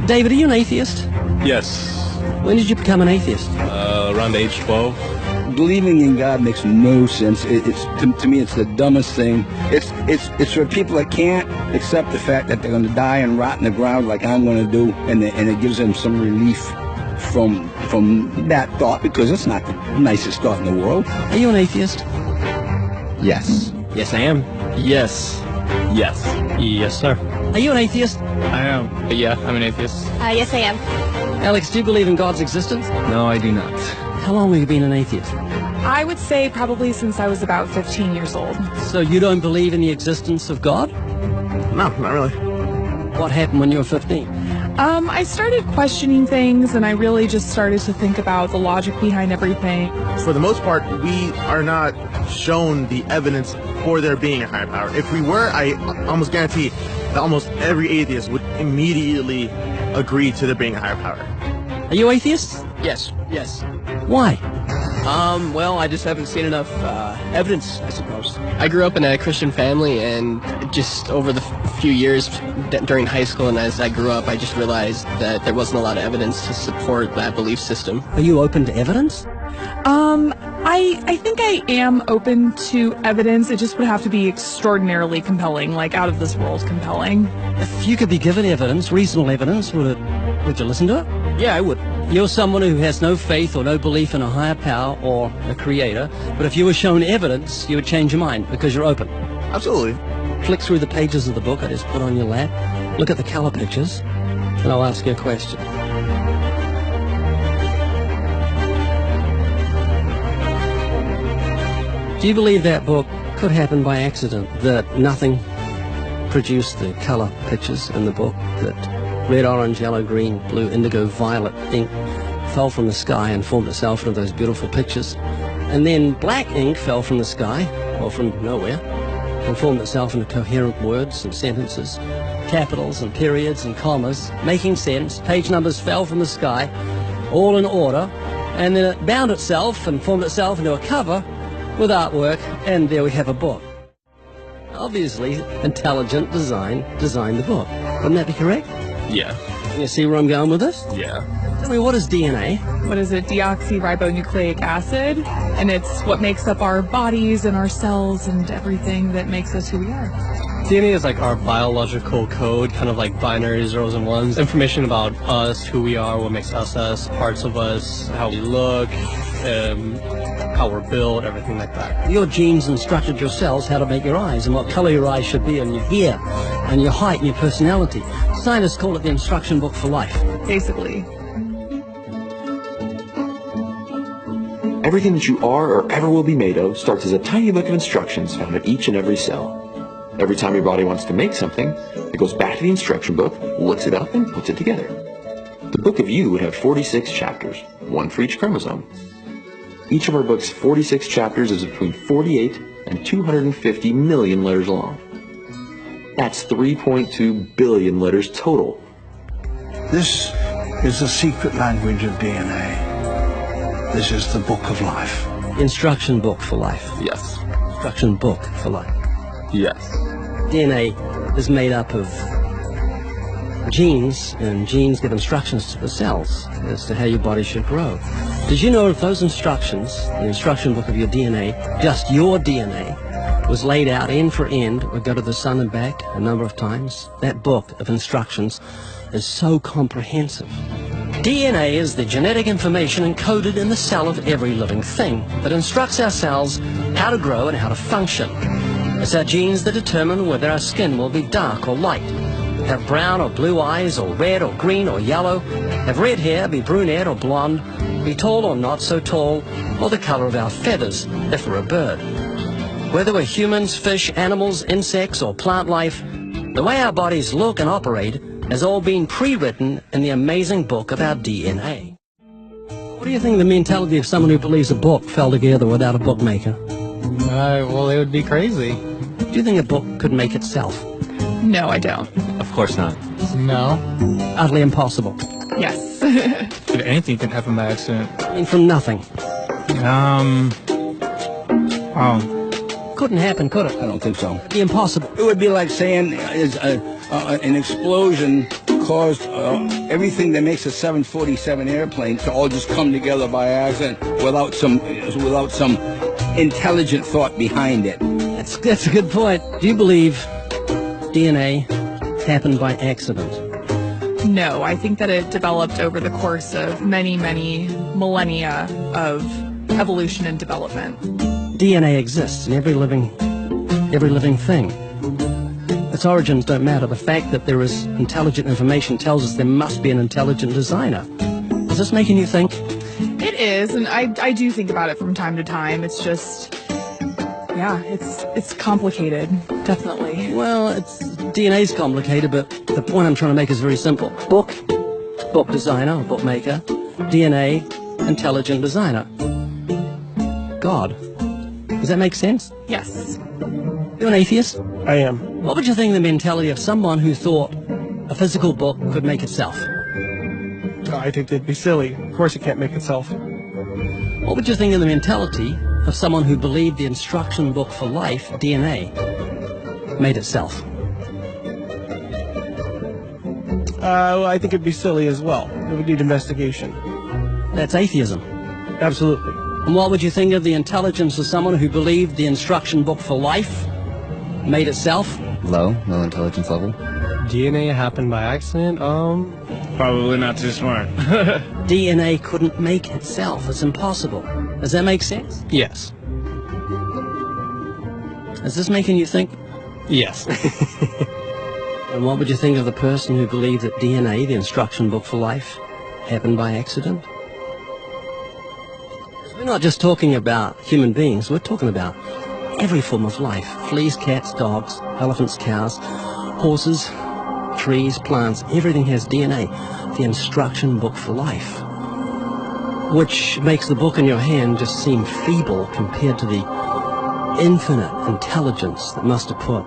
David, are you an atheist? Yes. When did you become an atheist? Around age 12. Believing in God makes no sense. To me, it's the dumbest thing. It's for people that can't accept the fact that they're going to die and rot in the ground like I'm going to do, and it gives them some relief from that thought, because it's not the nicest thought in the world. Are you an atheist? Yes. Yes, I am. Yes. Yes. Yes, sir. Are you an atheist? I am. Yeah, I'm an atheist. Yes, I am. Alex, do you believe in God's existence? No, I do not. How long have you been an atheist? I would say probably since I was about 15 years old. So you don't believe in the existence of God? No, not really. What happened when you were 15? I started questioning things, and I really just started to think about the logic behind everything. For the most part, we are not shown the evidence for there being a higher power. If we were, I almost guarantee that almost every atheist would immediately agree to there being a higher power. Are you atheists? Yes. Yes. Why? Well, I just haven't seen enough evidence, I suppose. I grew up in a Christian family, and just over the few years during high school and as I grew up, I just realized that there wasn't a lot of evidence to support that belief system. Are you open to evidence? I think I am open to evidence. It just would have to be extraordinarily compelling, like out of this world compelling. If you could be given evidence, reasonable evidence, would you listen to it? Yeah, I would. You're someone who has no faith or no belief in a higher power or a creator, but if you were shown evidence, you would change your mind because you're open. Absolutely. Flick through the pages of the book I just put on your lap, look at the color pictures, and I'll ask you a question. Do you believe that book could happen by accident, that nothing produced the color pictures in the book, that red, orange, yellow, green, blue, indigo, violet ink fell from the sky and formed itself into those beautiful pictures, and then black ink fell from the sky, or from nowhere, and formed itself into coherent words and sentences, capitals and periods and commas, making sense, page numbers fell from the sky, all in order, and then it bound itself and formed itself into a cover with artwork, and there we have a book. Obviously, intelligent design designed the book. Wouldn't that be correct? Yeah. Can you see where I'm going with this? Yeah. Tell me, what is DNA? What is it? Deoxyribonucleic acid. And it's what makes up our bodies and our cells and everything that makes us who we are. DNA is like our biological code, kind of like binary zeros and ones. Information about us, who we are, what makes us, parts of us, how we look, how we're built, everything like that. Your genes instructed your cells how to make your eyes and what color your eyes should be, and your hair, and your height, and your personality. Scientists call it the instruction book for life. Basically. Everything that you are or ever will be made of starts as a tiny book of instructions found in each and every cell. Every time your body wants to make something, it goes back to the instruction book, looks it up, and puts it together. The book of you would have 46 chapters, one for each chromosome. Each of our book's 46 chapters is between 48 and 250 million letters long. That's 3.2 billion letters total. This is the secret language of DNA. This is the book of life. Instruction book for life. Yes. Instruction book for life. Yes. DNA is made up of genes, and genes give instructions to the cells as to how your body should grow. Did you know if those instructions, the instruction book of your DNA, just your DNA, was laid out end for end, would go to the sun and back a number of times? That book of instructions is so comprehensive. DNA is the genetic information encoded in the cell of every living thing that instructs our cells how to grow and how to function. It's our genes that determine whether our skin will be dark or light, have brown or blue eyes, or red or green or yellow, have red hair, be brunette or blonde, be tall or not so tall, or the color of our feathers if we're a bird. Whether we're humans, fish, animals, insects, or plant life, the way our bodies look and operate has all been pre-written in the amazing book of our DNA. What do you think of the mentality of someone who believes a book fell together without a bookmaker? Well, it would be crazy. Do you think a book could make itself? No, I don't. Of course not. No. Utterly impossible. Yes. Anything can happen by accident. I mean, from nothing. Couldn't happen, could it? I don't think so. It'd be impossible. It would be like saying an explosion caused everything that makes a 747 airplane to all just come together by accident without some intelligent thought behind it. That's a good point. Do you believe DNA happened by accident? No, I think that it developed over the course of many, many millennia of evolution and development. DNA exists in every living thing. Its origins don't matter. The fact that there is intelligent information tells us there must be an intelligent designer. Is this making you think? It is, and I do think about it from time to time. It's just, yeah, it's complicated, definitely. Well, DNA's complicated, but the point I'm trying to make is very simple. Book designer, bookmaker, DNA, intelligent designer. God. Does that make sense? Yes. You're an atheist? I am. What would you think of the mentality of someone who thought a physical book could make itself? I think it'd be silly. Of course it can't make itself. What would you think of the mentality of someone who believed the instruction book for life, DNA, made itself? I think it'd be silly as well. It would need investigation. That's atheism. Absolutely. And what would you think of the intelligence of someone who believed the instruction book for life made itself? Low intelligence level. DNA happened by accident? Probably not too smart. DNA couldn't make itself. It's impossible. Does that make sense? Yes. Is this making you think? Yes. And what would you think of the person who believed that DNA, the instruction book for life, happened by accident? We're not just talking about human beings, we're talking about every form of life. Fleas, cats, dogs, elephants, cows, horses, trees, plants, everything has DNA, the instruction book for life. Which makes the book in your hand just seem feeble compared to the infinite intelligence that must have put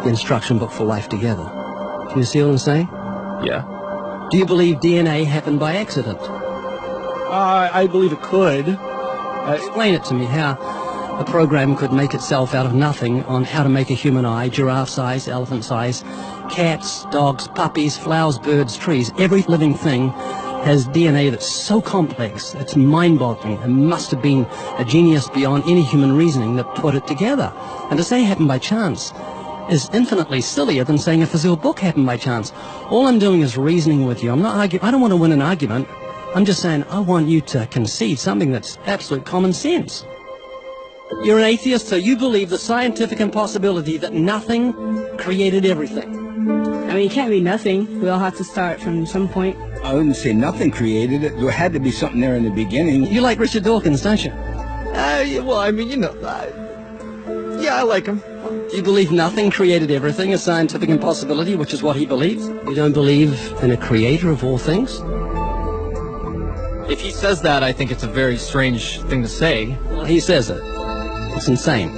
the instruction book for life together. Can you see what I'm saying? Yeah. Do you believe DNA happened by accident? I believe it could. Explain it to me, how a program could make itself out of nothing on how to make a human eye, giraffe size, elephant size, cats, dogs, puppies, flowers, birds, trees. Every living thing has DNA that's so complex, it's mind-boggling. It must have been a genius beyond any human reasoning that put it together. And to say it happened by chance is infinitely sillier than saying a physical book happened by chance. All I'm doing is reasoning with you. I'm not arguing. I don't want to win an argument. I'm just saying I want you to concede something that's absolute common sense. You're an atheist, so you believe the scientific impossibility that nothing created everything. I mean, it can't be nothing. We all have to start from some point. I wouldn't say nothing created it. There had to be something there in the beginning. You like Richard Dawkins, don't you? Well, I mean, yeah, I like him. You believe nothing created everything, a scientific impossibility, which is what he believes? You don't believe in a creator of all things? If he says that, I think it's a very strange thing to say. Well, he says it. It's insane.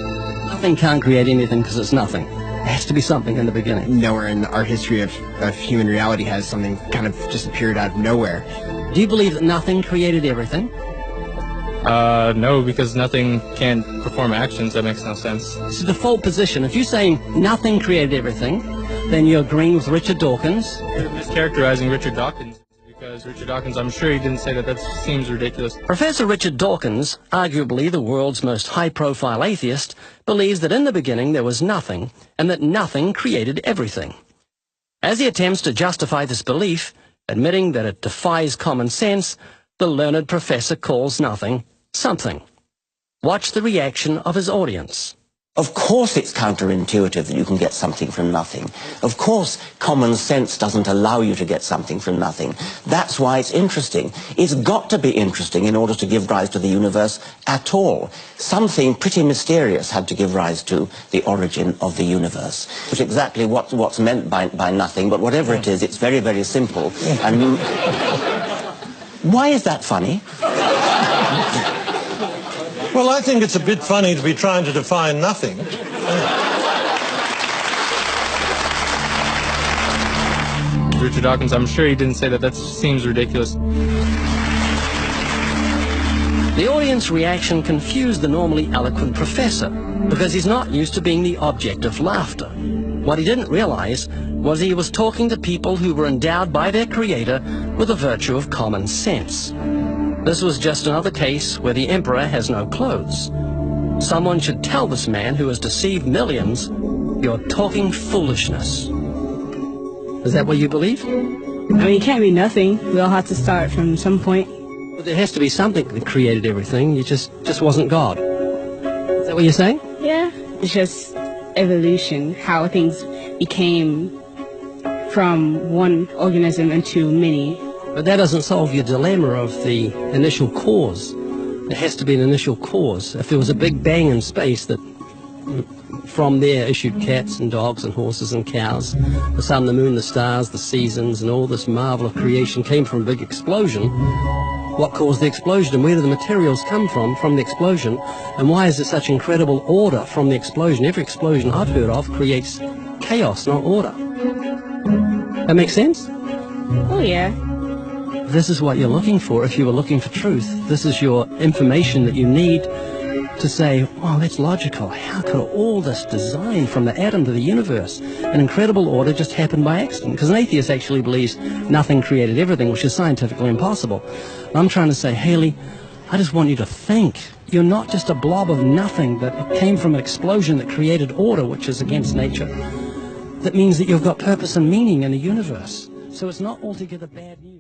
Nothing can't create anything because it's nothing. There has to be something in the beginning. Nowhere in our history of human reality has something kind of just appeared out of nowhere. Do you believe that nothing created everything? No, because nothing can perform actions. That makes no sense. It's the default position. If you're saying nothing created everything, then you're agreeing with Richard Dawkins. You're mischaracterizing Richard Dawkins. Because Richard Dawkins, I'm sure he didn't say that. That seems ridiculous. Professor Richard Dawkins, arguably the world's most high-profile atheist, believes that in the beginning there was nothing, and that nothing created everything. As he attempts to justify this belief, admitting that it defies common sense, the learned professor calls nothing something. Watch the reaction of his audience. Of course it's counterintuitive that you can get something from nothing. Of course common sense doesn't allow you to get something from nothing. That's why it's interesting. It's got to be interesting in order to give rise to the universe at all. Something pretty mysterious had to give rise to the origin of the universe. Which exactly what's meant by nothing, but whatever it is, it's very, very simple. And why is that funny? Well, I think it's a bit funny to be trying to define nothing. Richard Dawkins, I'm sure he didn't say that. That seems ridiculous. The audience reaction confused the normally eloquent professor because he's not used to being the object of laughter. What he didn't realize was he was talking to people who were endowed by their creator with the virtue of common sense. This was just another case where the emperor has no clothes. Someone should tell this man who has deceived millions, "You're talking foolishness." Is that what you believe? I mean, it can't be nothing. We all have to start from some point. But there has to be something that created everything. You just wasn't God. Is that what you're saying? Yeah. It's just evolution, how things became from one organism into many. But that doesn't solve your dilemma of the initial cause. There has to be an initial cause. If there was a big bang in space that from there issued cats and dogs and horses and cows, the sun, the moon, the stars, the seasons, and all this marvel of creation came from a big explosion, what caused the explosion, and where do the materials come from the explosion, and why is there such incredible order from the explosion? Every explosion I've heard of creates chaos, not order. That makes sense? Oh, yeah. This is what you're looking for if you were looking for truth. This is your information that you need to say, oh, that's logical. How could all this design from the atom to the universe, an incredible order, just happen by accident? Because an atheist actually believes nothing created everything, which is scientifically impossible. I'm trying to say, Haley, I just want you to think. You're not just a blob of nothing that came from an explosion that created order, which is against nature. That means that you've got purpose and meaning in the universe. So it's not altogether bad news.